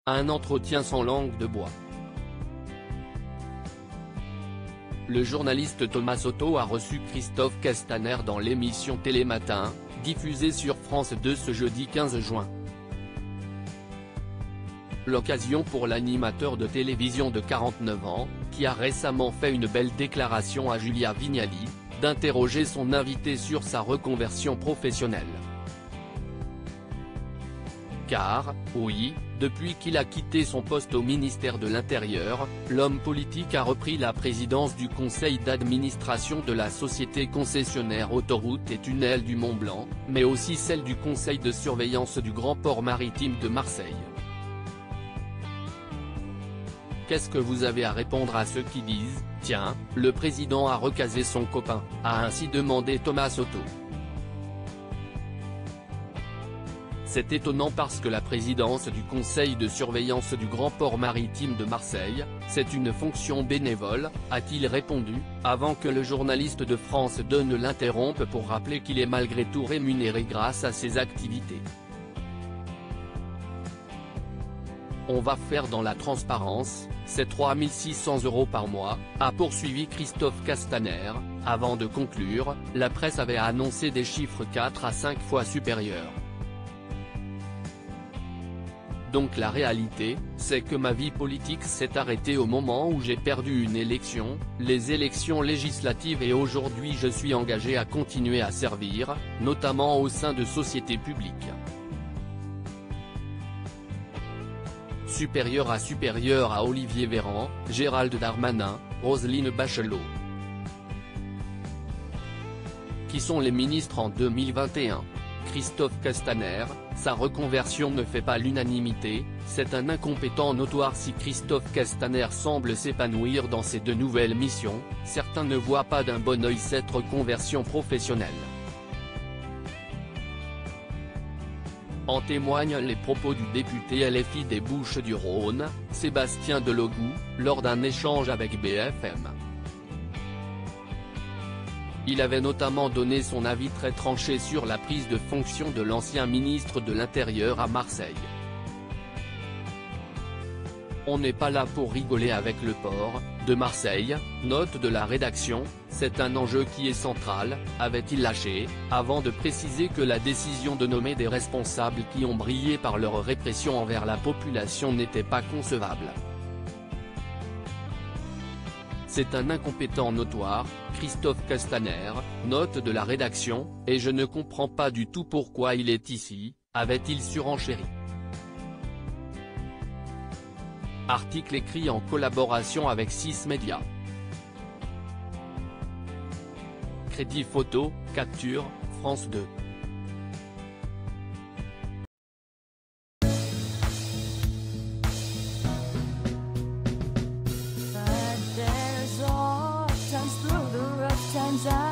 Un entretien sans langue de bois. Le journaliste Thomas Soto a reçu Christophe Castaner dans l'émission Télématin, diffusée sur France 2 ce jeudi 15 juin. L'occasion pour l'animateur de télévision de 49 ans, qui a récemment fait une belle déclaration à Julia Vignali, d'interroger son invité sur sa reconversion professionnelle. Car, oui, depuis qu'il a quitté son poste au ministère de l'Intérieur, l'homme politique a repris la présidence du conseil d'administration de la société concessionnaire Autoroutes et Tunnels du Mont-Blanc, mais aussi celle du conseil de surveillance du Grand Port Maritime de Marseille. Qu'est-ce que vous avez à répondre à ceux qui disent « Tiens, le président a recasé son copain », a ainsi demandé Thomas Soto. C'est étonnant parce que la présidence du conseil de surveillance du Grand Port Maritime de Marseille, c'est une fonction bénévole, a-t-il répondu, avant que le journaliste de France 2 ne l'interrompe pour rappeler qu'il est malgré tout rémunéré grâce à ses activités. On va faire dans la transparence, c'est 3 600 € par mois, a poursuivi Christophe Castaner. Avant de conclure, la presse avait annoncé des chiffres 4 à 5 fois supérieurs. Donc la réalité, c'est que ma vie politique s'est arrêtée au moment où j'ai perdu une élection, les élections législatives, et aujourd'hui je suis engagé à continuer à servir, notamment au sein de sociétés publiques. Supérieur à Olivier Véran, Gérald Darmanin, Roselyne Bachelot. Qui sont les ministres en 2021 ? Christophe Castaner, sa reconversion ne fait pas l'unanimité, c'est un incompétent notoire. Si Christophe Castaner semble s'épanouir dans ses deux nouvelles missions, certains ne voient pas d'un bon œil cette reconversion professionnelle. En témoignent les propos du député LFI des Bouches-du-Rhône, Sébastien Delogout, lors d'un échange avec BFM. Il avait notamment donné son avis très tranché sur la prise de fonction de l'ancien ministre de l'Intérieur à Marseille. On n'est pas là pour rigoler avec le port de Marseille, note de la rédaction, c'est un enjeu qui est central, avait-il lâché, avant de préciser que la décision de nommer des responsables qui ont brillé par leur répression envers la population n'était pas concevable. C'est un incompétent notoire, Christophe Castaner, note de la rédaction, et je ne comprends pas du tout pourquoi il est ici, avait-il surenchéri. Article écrit en collaboration avec 6 médias. Crédit photo, capture, France 2. Times